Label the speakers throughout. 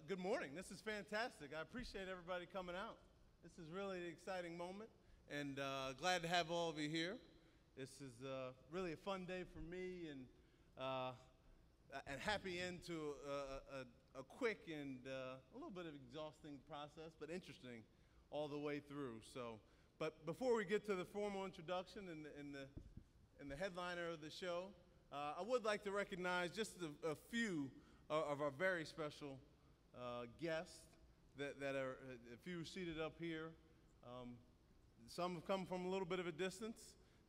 Speaker 1: Good morning. This is fantastic. I appreciate everybody coming out. This is really an exciting moment, and glad to have all of you here. This is really a fun day for me, and happy end to a quick and a little bit of exhausting process, but interesting all the way through. So, but before we get to the formal introduction and the headliner of the show, I would like to recognize just a few of our very special guests that are a few seated up here. Some have come from a little bit of a distance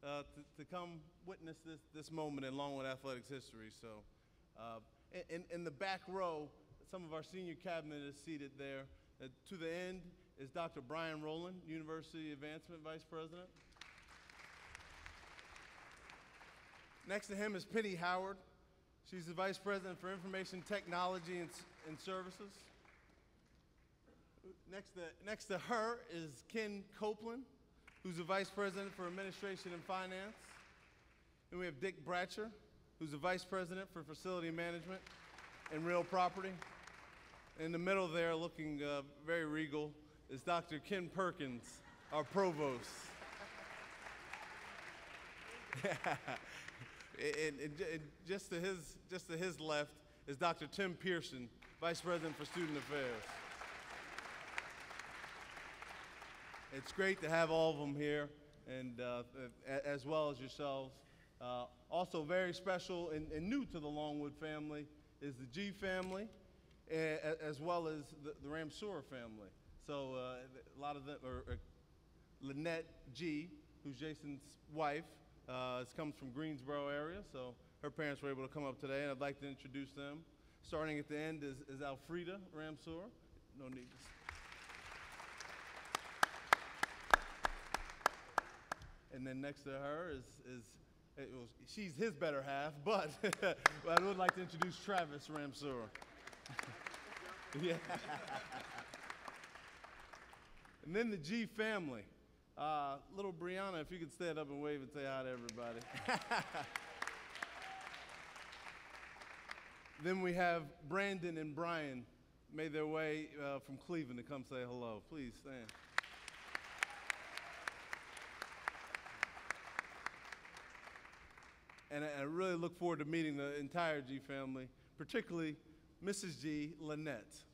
Speaker 1: to come witness this moment in Longwood athletics history. So in the back row, some of our senior cabinet is seated there. To the end is Dr. Brian Rowland, University Advancement Vice President. Next to him is Penny Howard. She's the Vice President for Information Technology and Services. Next to her is Ken Copeland, who's the Vice President for Administration and Finance. And we have Dick Bratcher, who's the Vice President for Facility Management and Real Property. In the middle there, looking very regal, is Dr. Ken Perkins, our Provost. And just to his left is Dr. Tim Pearson, Vice President for Student Affairs. It's great to have all of them here, and as well as yourselves. Also very special and new to the Longwood family is the Gee family, as well as the Ramseur family. So a lot of them are Lynette Gee, who's Jason's wife. Comes from Greensboro area, so her parents were able to come up today, and I'd like to introduce them. Starting at the end is Alfreda Ramseur. No need. And then next to her she's his better half, but I would like to introduce Travis Ramseur. Yeah. And then the Gee family. Little Brianna, if you could stand up and wave and say hi to everybody. Then we have Brandon and Brian made their way from Cleveland to come say hello. Please stand. And I really look forward to meeting the entire Gee family, particularly Mrs. Gee, Lynette.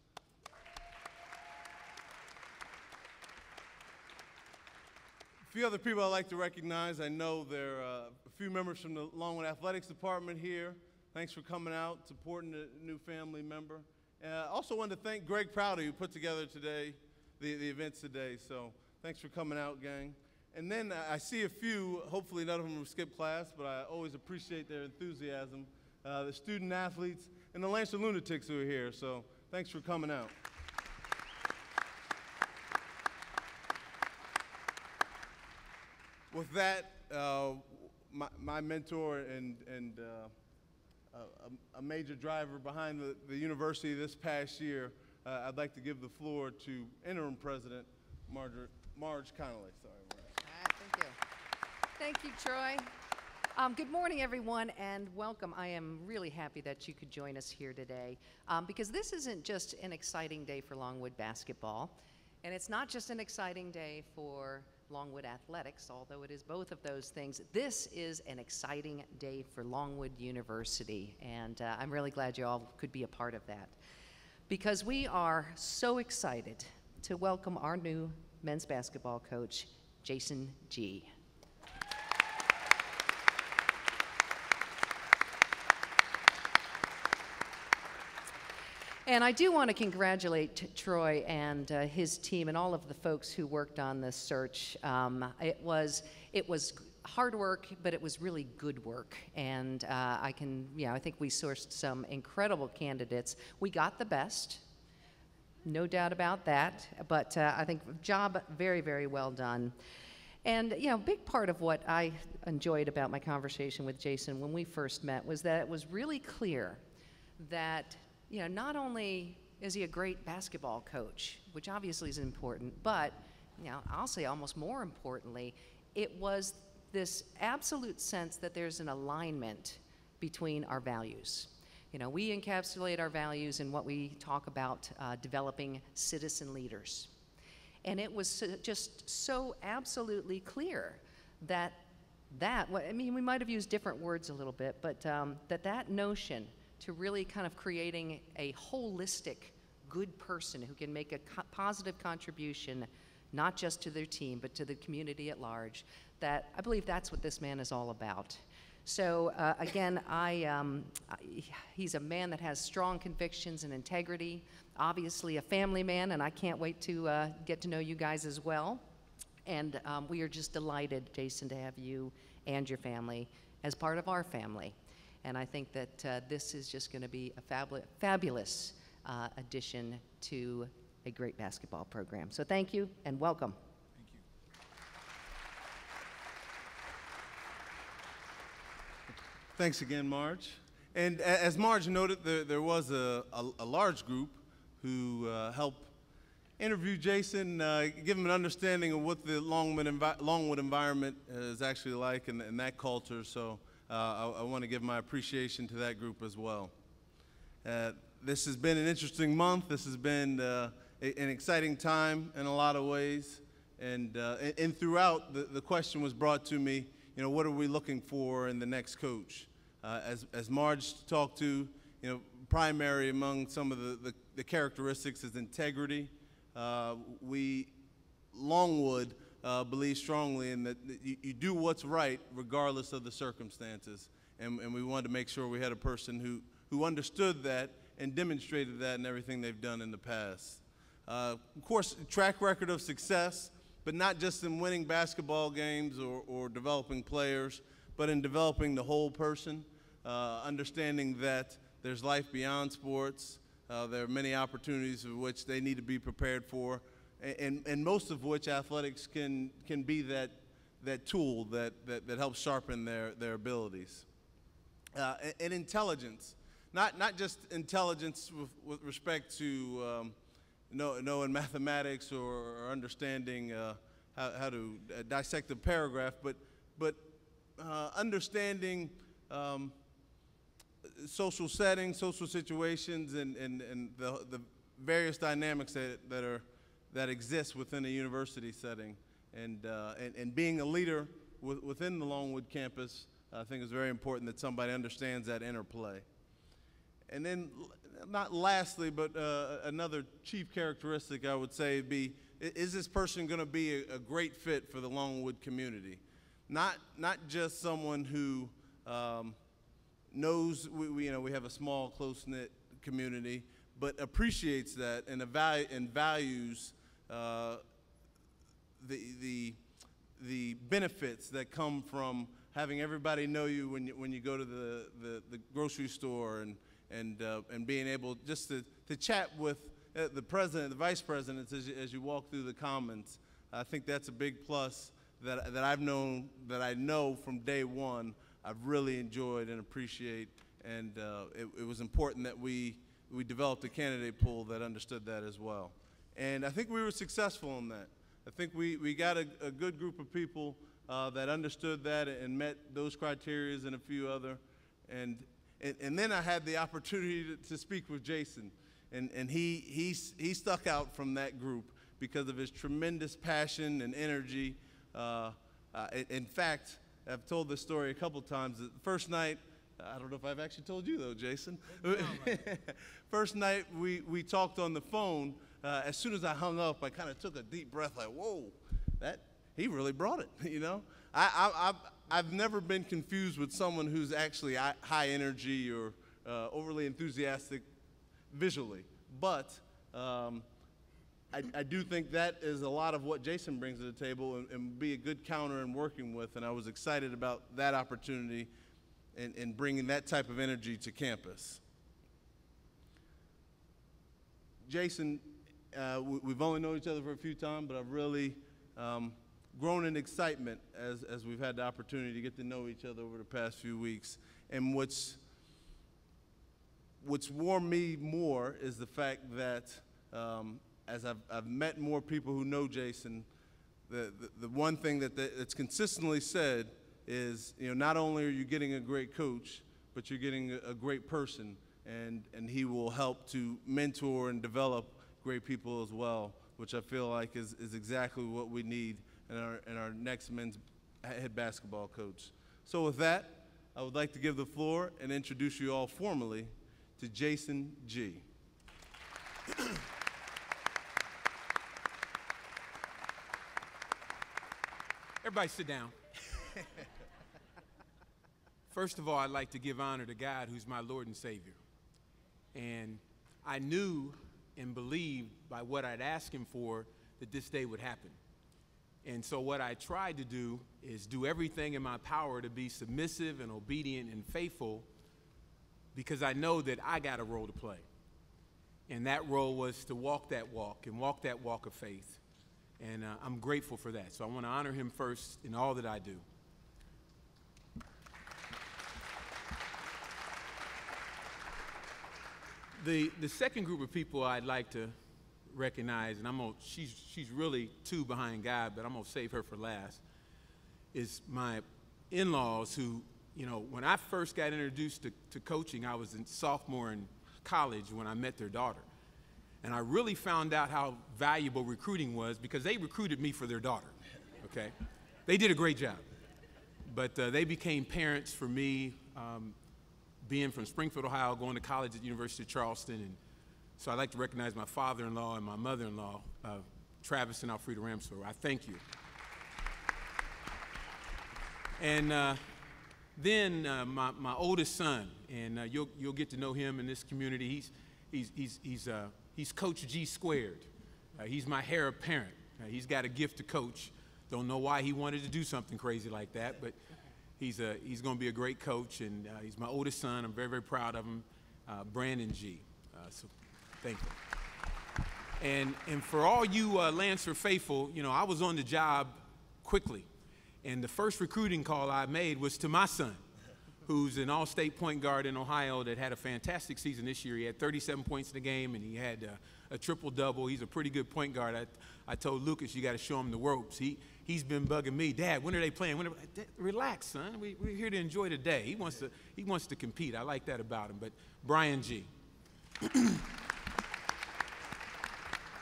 Speaker 1: A few other people I'd like to recognize. I know there are a few members from the Longwood Athletics Department here. Thanks for coming out, supporting the new family member. I also wanted to thank Greg Prouty, who put together today, the events today. So thanks for coming out, gang. And then I see a few, hopefully none of them will skip class, but I always appreciate their enthusiasm. The student athletes and the Lancer Lunatics who are here. So thanks for coming out. With that, my mentor and a major driver behind the university this past year, I'd like to give the floor to Interim President Marge Connelly. Sorry, Marge.
Speaker 2: Thank you. Thank you, Troy. Good morning, everyone, and welcome. I am really happy that you could join us here today because this isn't just an exciting day for Longwood basketball, and it's not just an exciting day for Longwood athletics, although it is both of those things. This is an exciting day for Longwood University, and I'm really glad you all could be a part of that because we are so excited to welcome our new men's basketball coach, Jayson Gee. And I do want to congratulate Troy and his team and all of the folks who worked on this search. It was hard work, but it was really good work. And I think we sourced some incredible candidates. We got the best, no doubt about that. But I think job very, very well done. And a big part of what I enjoyed about my conversation with Jayson when we first met was that it was really clear that not only is he a great basketball coach, which obviously is important, but I'll say almost more importantly, it was this absolute sense that there's an alignment between our values. You know, we encapsulate our values in what we talk about developing citizen leaders. And it was just so absolutely clear that I mean, we might have used different words a little bit, but that notion to really kind of creating a holistic, good person who can make a positive contribution, not just to their team, but to the community at large, that I believe that's what this man is all about. So again, he's a man that has strong convictions and integrity, obviously a family man, and I can't wait to get to know you guys as well. And we are just delighted, Jayson, to have you and your family as part of our family. And I think that this is just going to be a fabulous addition to a great basketball program. So thank you and welcome.
Speaker 1: Thank you. Thanks again, Marge. And as Marge noted, there was a large group who helped interview Jayson, give him an understanding of what the Longwood environment is actually like and that culture. So I want to give my appreciation to that group as well. This has been an interesting month. This has been an exciting time in a lot of ways. And throughout, the question was brought to me, you know, what are we looking for in the next coach? As Marge talked to, you know, primary among some of the characteristics is integrity. Longwood believes strongly in that you do what's right regardless of the circumstances. And we wanted to make sure we had a person who understood that and demonstrated that in everything they've done in the past. Of course, track record of success, but not just in winning basketball games or developing players, but in developing the whole person, understanding that there's life beyond sports. There are many opportunities for which they need to be prepared for, and most of which athletics can be that tool that helps sharpen their abilities. And intelligence, not just intelligence with respect to knowing mathematics or understanding how to dissect a paragraph, but understanding social settings, social situations, and the various dynamics that exist within a university setting, and being a leader within the Longwood campus, I think is very important that somebody understands that interplay. And then, not lastly, but another chief characteristic I would say would be: is this person going to be a great fit for the Longwood community? Not just someone who knows we have a small, close-knit community, but appreciates that and values the benefits that come from having everybody know you when you go to the grocery store and being able just to chat with the president, the vice presidents as you walk through the commons. I think that's a big plus that I know from day one I've really enjoyed and appreciate, and it was important that we developed a candidate pool that understood that as well. And I think we were successful in that. I think we got a good group of people that understood that and met those criteria and a few other. And then I had the opportunity to speak with Jayson, and he stuck out from that group because of his tremendous passion and energy. In fact, I've told this story a couple times. The first night, I don't know if I've actually told you though, Jayson. First night we talked on the phone. As soon as I hung up, I kind of took a deep breath, like, whoa, he really brought it. You know, I've never been confused with someone who's actually high energy or overly enthusiastic visually, but I do think that is a lot of what Jayson brings to the table and be a good counter in working with, and I was excited about that opportunity and bringing that type of energy to campus. Jayson, we've only known each other for a few times, but I've really grown in excitement as we've had the opportunity to get to know each other over the past few weeks. And what's warmed me more is the fact that as I've met more people who know Jayson, the one thing that's consistently said is, you know, not only are you getting a great coach, but you're getting a great person and he will help to mentor and develop great people as well, which I feel like is exactly what we need in our next men's head basketball coach. So with that, I would like to give the floor and introduce you all formally to Jayson Gee.
Speaker 3: Everybody sit down. First of all, I'd like to give honor to God, who's my Lord and Savior. And I knew and believed by what I'd asked him for that this day would happen. And so what I tried to do is do everything in my power to be submissive and obedient and faithful, because I know that I got a role to play. And that role was to walk that walk and walk that walk of faith. And I'm grateful for that. So I want to honor him first in all that I do. The second group of people I'd like to recognize, and she's really two behind God, but I'm going to save her for last, is my in-laws who, you know, when I first got introduced to coaching, I was a sophomore in college when I met their daughter. And I really found out how valuable recruiting was because they recruited me for their daughter, okay? They did a great job. But they became parents for me, being from Springfield, Ohio, going to college at the University of Charleston. And so I'd like to recognize my father-in-law and my mother-in-law, Travis and Alfreda Ramsford. I thank you. And then my oldest son, and you'll get to know him in this community. He's Coach G squared. He's my heir apparent. He's got a gift to coach. Don't know why he wanted to do something crazy like that, but he's going to be a great coach, and he's my oldest son. I'm very, very proud of him, Brandon G. So thank you. And for all you Lancer faithful, you know, I was on the job quickly, and the first recruiting call I made was to my son, who's an all-state point guard in Ohio that had a fantastic season this year. He had 37 points in the game, and he had a triple-double. He's a pretty good point guard. I told Lucas, you got to show him the ropes. He's been bugging me. Dad, when are they playing? Relax, son. We're here to enjoy the day. He wants to compete. I like that about him. But Brian G.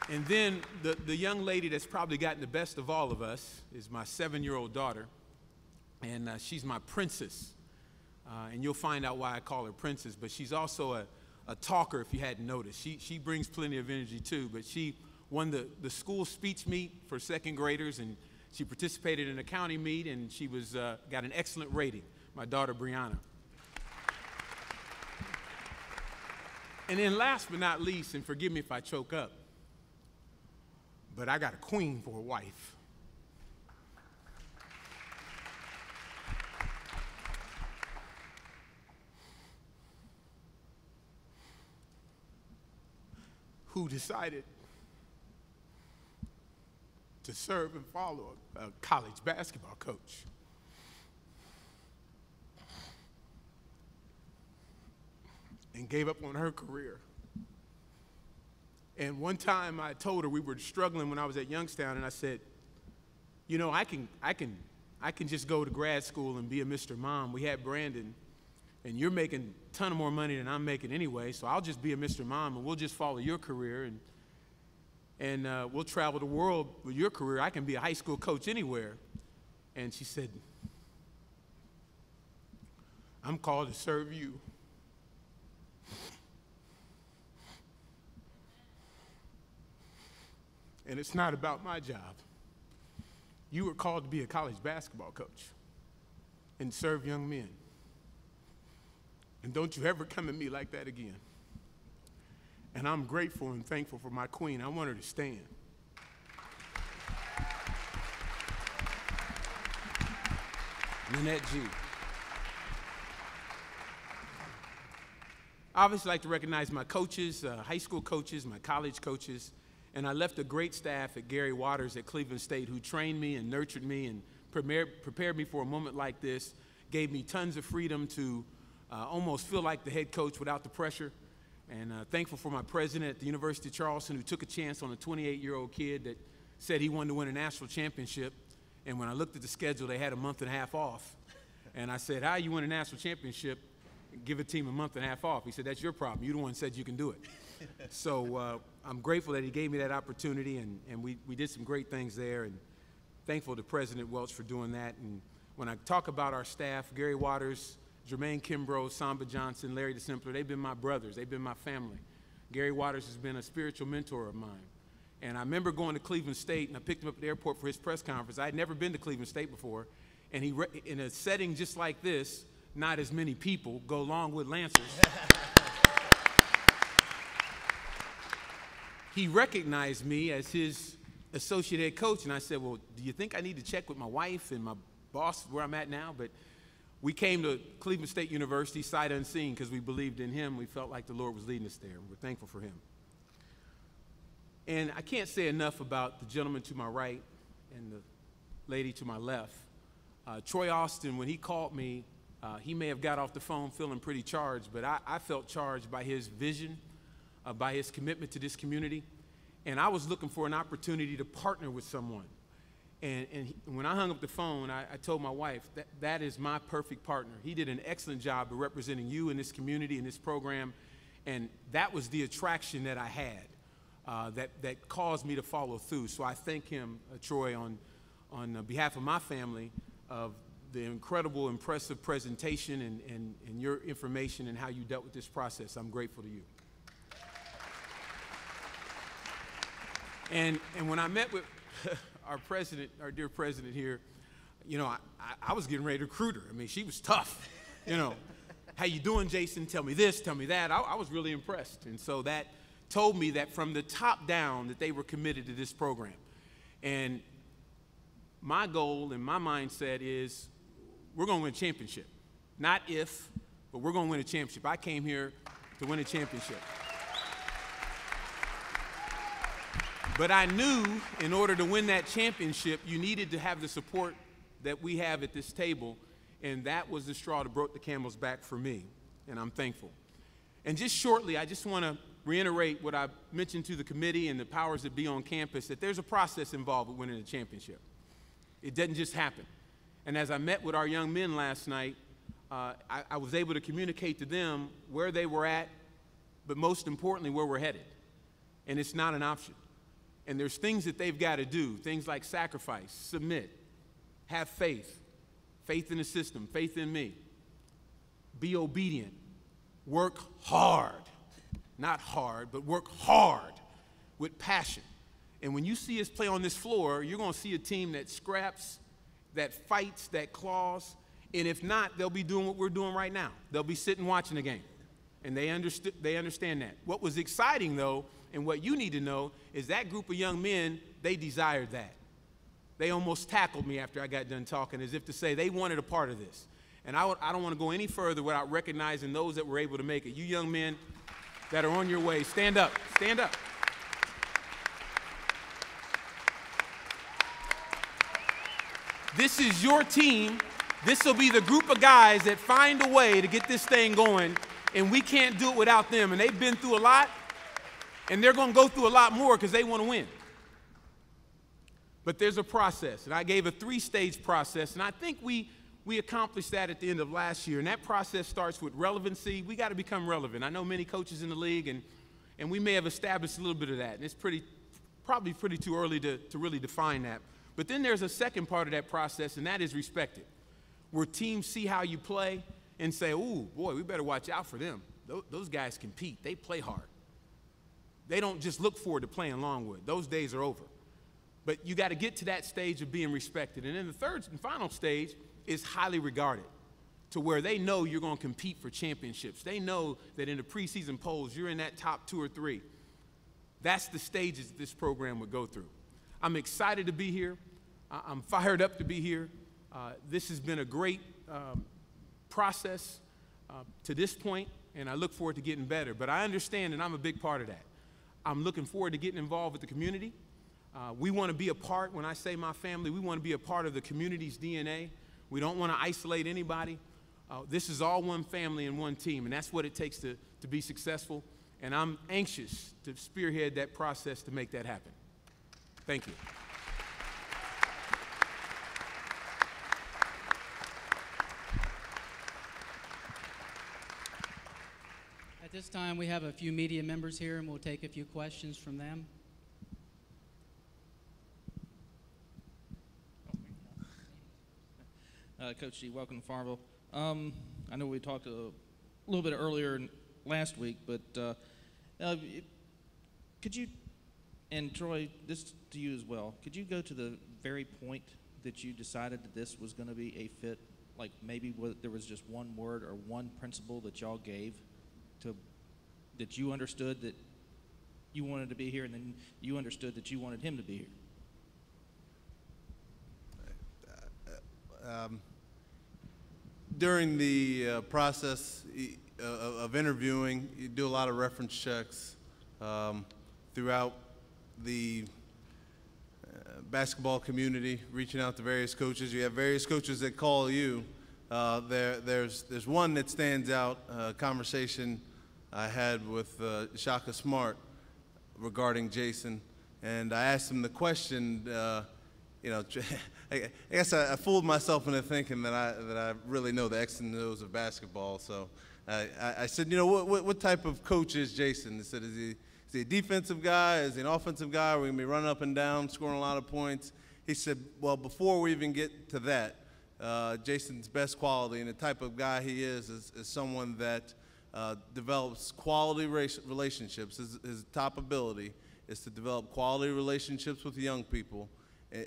Speaker 3: And then the young lady that's probably gotten the best of all of us is my 7-year-old daughter, and she's my princess. And you'll find out why I call her princess, but she's also a talker, if you hadn't noticed. She brings plenty of energy too, but she won the school speech meet for second graders, and she participated in a county meet, and she got an excellent rating, my daughter Brianna. And then last but not least, and forgive me if I choke up, but I got a queen for a wife. Who decided to serve and follow a college basketball coach. And gave up on her career. And one time I told her, we were struggling when I was at Youngstown, and I said, you know, I can just go to grad school and be a Mr. Mom. We had Brandon, and you're making a ton of more money than I'm making anyway, so I'll just be a Mr. Mom, and we'll just follow your career, and we'll travel the world with your career. I can be a high school coach anywhere. And she said, I'm called to serve you. And it's not about my job. You were called to be a college basketball coach and serve young men. And don't you ever come at me like that again. And I'm grateful and thankful for my queen. I want her to stand. Lynette G. I obviously like to recognize my coaches, high school coaches, my college coaches, and I left a great staff at Gary Waters at Cleveland State who trained me and nurtured me and prepared me for a moment like this, gave me tons of freedom to almost feel like the head coach without the pressure. And thankful for my president at the University of Charleston who took a chance on a 28-year-old kid that said he wanted to win a national championship. And when I looked at the schedule, they had a month and a half off. And I said, how you win a national championship give a team a month and a half off. He said, that's your problem. You're the one who said you can do it. So I'm grateful that he gave me that opportunity, and we did some great things there, and thankful to President Welch for doing that. And when I talk about our staff, Gary Waters, Jermaine Kimbrough, Samba Johnson, Larry DeSimpler, they've been my brothers. They've been my family. Gary Waters has been a spiritual mentor of mine. And I remember going to Cleveland State, and I picked him up at the airport for his press conference. I had never been to Cleveland State before. And he, in a setting just like this, not as many people, go Longwood Lancers. He recognized me as his associate head coach, and I said, well, do you think I need to check with my wife and my boss where I'm at now? But we came to Cleveland State University sight unseen because we believed in him. We felt like the Lord was leading us there, and we're thankful for him. And I can't say enough about the gentleman to my right and the lady to my left. Troy Austin, when he called me, he may have got off the phone feeling pretty charged, but I felt charged by his vision, by his commitment to this community. And I was looking for an opportunity to partner with someone. And when I hung up the phone, I told my wife, that is my perfect partner. He did an excellent job of representing you in this community, in this program. And that was the attraction that I had that caused me to follow through. So I thank him, Troy, on behalf of my family, of the incredible, impressive presentation and your information and how you dealt with this process. I'm grateful to you. And when I met with our president, our dear president here, you know, I was getting ready to recruit her. I mean, she was tough. You know, how you doing, Jayson? Tell me this, tell me that. I was really impressed. And so that told me that from the top down that they were committed to this program. And my goal and my mindset is we're going to win a championship. Not if, but we're going to win a championship. I came here to win a championship. But I knew in order to win that championship, you needed to have the support that we have at this table, and that was the straw that broke the camel's back for me, and I'm thankful. And just shortly, I just want to reiterate what I mentioned to the committee and the powers that be on campus, that there's a process involved with winning a championship. It doesn't just happen. And as I met with our young men last night, I was able to communicate to them where they were at, but most importantly, where we're headed. And it's not an option. And there's things that they've got to do, things like sacrifice, submit, have faith, faith in the system, faith in me, be obedient, work hard, not hard, but work hard with passion. And when you see us play on this floor, you're going to see a team that scraps, that fights, that claws, and if not, they'll be doing what we're doing right now. They'll be sitting watching the game, and they understand that. What was exciting, though, and what you need to know is that group of young men, they desired that. They almost tackled me after I got done talking as if to say they wanted a part of this. And I don't want to go any further without recognizing those that were able to make it. You young men that are on your way, stand up, stand up. This is your team. This will be the group of guys that find a way to get this thing going, and we can't do it without them. And they've been through a lot. And they're going to go through a lot more because they want to win. But there's a process, and I gave a 3-stage process, and I think we accomplished that at the end of last year. And that process starts with relevancy. We got to become relevant. I know many coaches in the league, and we may have established a little bit of that. And it's probably pretty too early to really define that. But then there's a second part of that process, and that is respected, where teams see how you play and say, ooh, boy, we better watch out for them. Those guys compete. They play hard. They don't just look forward to playing Longwood. Those days are over. But you got to get to that stage of being respected. And then the third and final stage is highly regarded, to where they know you're going to compete for championships. They know that in the preseason polls, you're in that top 2 or 3. That's the stages that this program would go through. I'm excited to be here. I'm fired up to be here. This has been a great process to this point, and I look forward to getting better. But I understand, and I'm a big part of that. I'm looking forward to getting involved with the community. We want to be a part, when I say my family, we want to be a part of the community's DNA. We don't want to isolate anybody. This is all one family and one team, and that's what it takes to be successful. And I'm anxious to spearhead that process to make that happen. Thank you.
Speaker 4: time, we have a few media members here, and we'll take a few questions from them.
Speaker 5: Coach G, welcome to Farmville. I know we talked a little bit earlier last week, but could you, and Troy, this to you as well, could you go to the very point that you decided that this was going to be a fit? Like maybe there was just one word or one principle that y'all gave to, that you understood that you wanted to be here, and then you understood that you wanted him to be here?
Speaker 1: During the process of interviewing, you do a lot of reference checks throughout the basketball community, reaching out to various coaches. You have various coaches that call you. There's one that stands out, a conversation I had with Shaka Smart regarding Jayson, and I asked him the question, you know, I guess I fooled myself into thinking that I really know the X and O's of basketball. So I said, you know, what type of coach is Jayson? I said, is he a defensive guy? Is he an offensive guy? We're going to be running up and down, scoring a lot of points. He said, well, before we even get to that, Jayson's best quality and the type of guy he is someone that develops quality relationships. His top ability is to develop quality relationships with young people.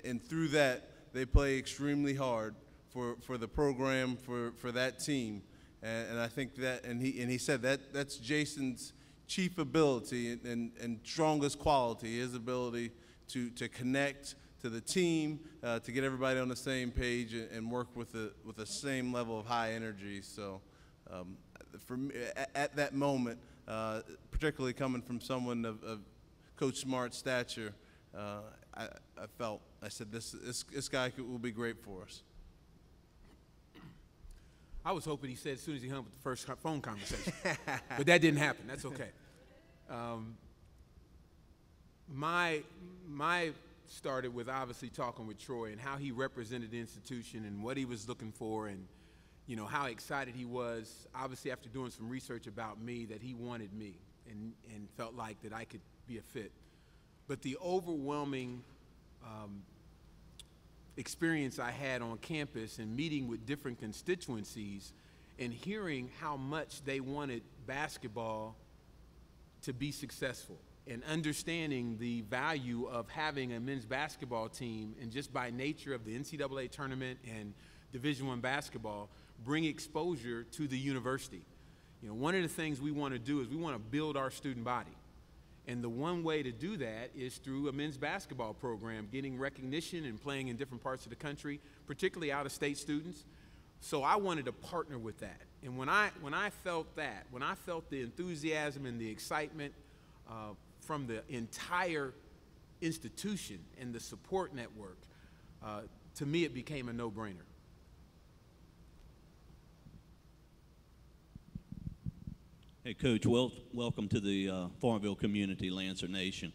Speaker 1: And through that, they play extremely hard for the program, for that team. And I think that, and he said that's Jayson's chief ability and strongest quality, his ability to connect to the team, to get everybody on the same page and work with the same level of high energy. So for me, at that moment, particularly coming from someone of Coach Smart's stature, I said this guy will be great for us.
Speaker 3: I was hoping he said as soon as he hung up with the first phone conversation, but that didn't happen. That's okay. My started with obviously talking with Troy and how he represented the institution and what he was looking for, and you know how excited he was. Obviously, after doing some research about me, that he wanted me and felt like that I could be a fit. But the overwhelming experience I had on campus and meeting with different constituencies and hearing how much they wanted basketball to be successful and understanding the value of having a men's basketball team, and just by nature of the NCAA tournament and Division I basketball, bring exposure to the university. You know, one of the things we want to do is we want to build our student body. And the one way to do that is through a men's basketball program, getting recognition and playing in different parts of the country, particularly out-of-state students. So I wanted to partner with that. And when I felt that, when I felt the enthusiasm and the excitement from the entire institution and the support network, to me it became a no-brainer.
Speaker 6: Hey, Coach, welcome to the Farmville community, Lancer Nation.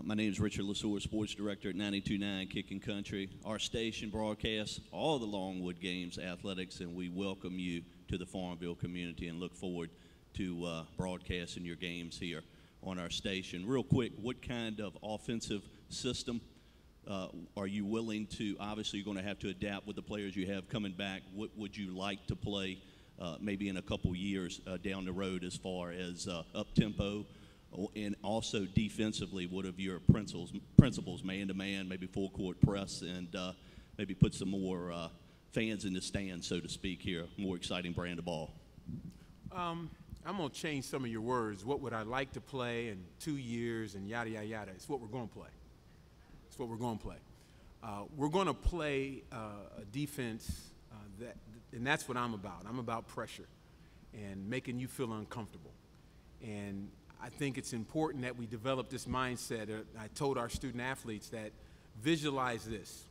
Speaker 6: My name is Richard Lesueur, Sports Director at 92.9 Kicking Country. Our station broadcasts all the Longwood games, athletics, and we welcome you to the Farmville community and look forward to broadcasting your games here on our station. Real quick, what kind of offensive system are you willing to, obviously you're going to have to adapt with the players you have coming back. What would you like to play maybe in a couple years down the road as far as up-tempo, and also defensively, what are your principles, man-to-man, maybe full-court press, and maybe put some more fans in the stands, so to speak here, more exciting brand of ball? I'm
Speaker 3: going to change some of your words. What would I like to play in 2 years and yada, yada, yada. It's what we're going to play. It's what we're going to play. We're going to play a defense and that's what I'm about. I'm about pressure and making you feel uncomfortable. And I think it's important that we develop this mindset. I told our student athletes that visualize this.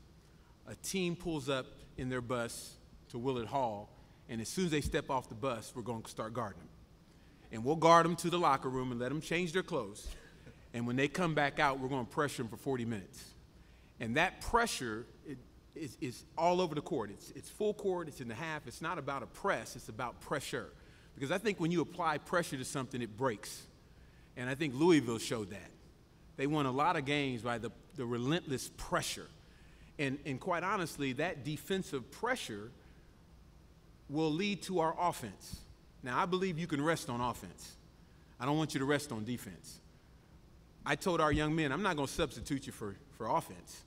Speaker 3: A team pulls up in their bus to Willett Hall, and as soon as they step off the bus, we're going to start guarding them. And we'll guard them to the locker room and let them change their clothes. And when they come back out, we're going to pressure them for 40 minutes. And that pressure is all over the court. It's full court, it's in the half. It's not about a press, it's about pressure. Because I think when you apply pressure to something, it breaks. And I think Louisville showed that. They won a lot of games by the relentless pressure. And quite honestly, that defensive pressure will lead to our offense. Now, I believe you can rest on offense. I don't want you to rest on defense. I told our young men, I'm not going to substitute you for offense.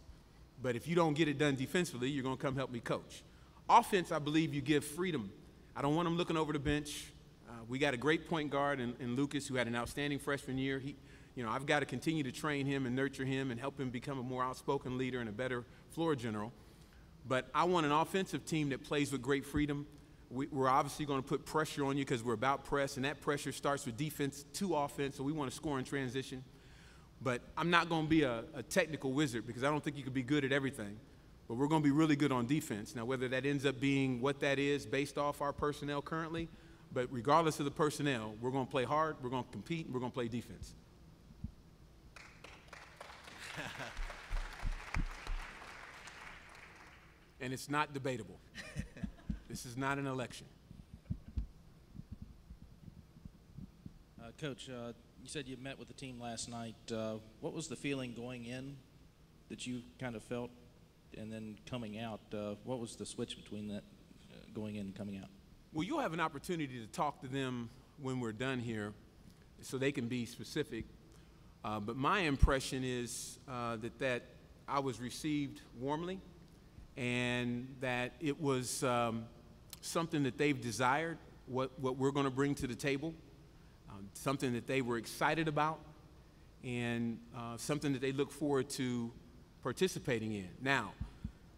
Speaker 3: But if you don't get it done defensively, you're going to come help me coach. Offense, I believe you give freedom. I don't want them looking over the bench. We got a great point guard in Lucas who had an outstanding freshman year. I've got to continue to train him and nurture him and help him become a more outspoken leader and a better floor general. But I want an offensive team that plays with great freedom. We're obviously going to put pressure on you because we're about press, and that pressure starts with defense to offense, so we want to score in transition. But I'm not going to be a technical wizard because I don't think you can be good at everything. But we're going to be really good on defense. Now, whether that ends up being what that is based off our personnel currently, but regardless of the personnel, we're going to play hard, we're going to compete, and we're going to play defense. And it's not debatable. This is not an election.
Speaker 5: Coach, you said you met with the team last night. What was the feeling going in that you kind of felt, and then coming out? What was the switch between that going in and coming out?
Speaker 3: Well, you'll have an opportunity to talk to them when we're done here so they can be specific. But my impression is that I was received warmly and that it was something that they've desired, what we're going to bring to the table, something that they were excited about, and something that they look forward to participating in. Now,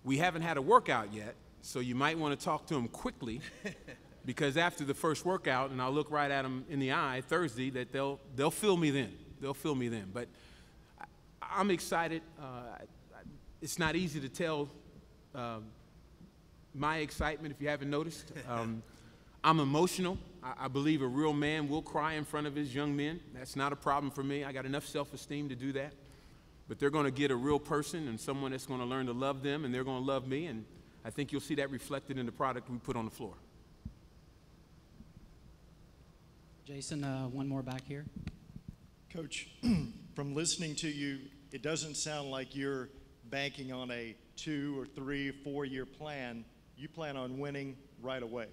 Speaker 3: we haven't had a workout yet, so you might want to talk to them quickly because after the first workout, and I'll look right at them in the eye Thursday, that they'll feel me then. They'll feel me then. But I'm excited. It's not easy to tell my excitement if you haven't noticed. I'm emotional. I believe a real man will cry in front of his young men. That's not a problem for me. I got enough self-esteem to do that. But they're going to get a real person and someone that's going to learn to love them, and they're going to love me, and I think you'll see that reflected in the product we put on the floor.
Speaker 4: Jason, one more back here.
Speaker 7: Coach, from listening to you, it doesn't sound like you're banking on a 2 or 3, 4 year plan. You plan on winning right away.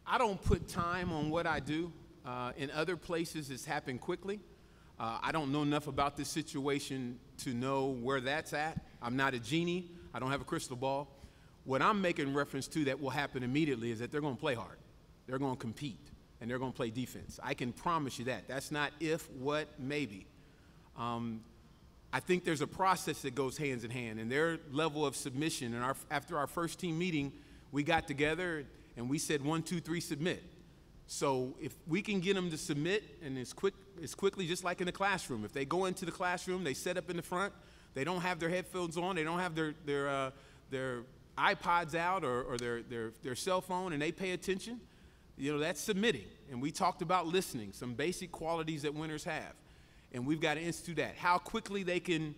Speaker 3: I don't put time on what I do. In other places, it's happened quickly. I don't know enough about this situation to know where that's at. I'm not a genie. I don't have a crystal ball. What I'm making reference to that will happen immediately is that they're going to play hard. They're going to compete, and they're going to play defense. I can promise you that. That's not if, what, maybe. I think there's a process that goes hands in hand, and their level of submission. And after our first team meeting, we got together and we said 1, 2, 3, submit. So if we can get them to submit, and as quickly, just like in the classroom. If they go into the classroom, they set up in the front, they don't have their headphones on, they don't have their iPods out or their cell phone, and they pay attention, that's submitting. And we talked about listening, some basic qualities that winners have. And we've got to institute that. How quickly they can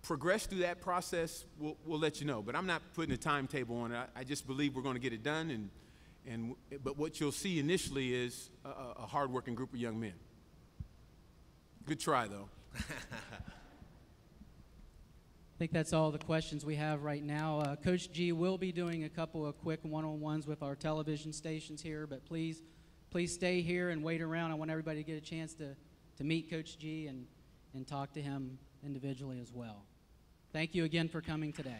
Speaker 3: progress through that process, we'll let you know. But I'm not putting a timetable on it. I just believe we're going to get it done. But what you'll see initially is a hard-working group of young men. Good try, though.
Speaker 4: I think that's all the questions we have right now. Coach Gee will be doing a couple of quick one-on-ones with our television stations here, but please stay here and wait around. I want everybody to get a chance to meet Coach Gee and talk to him individually as well. Thank you again for coming today.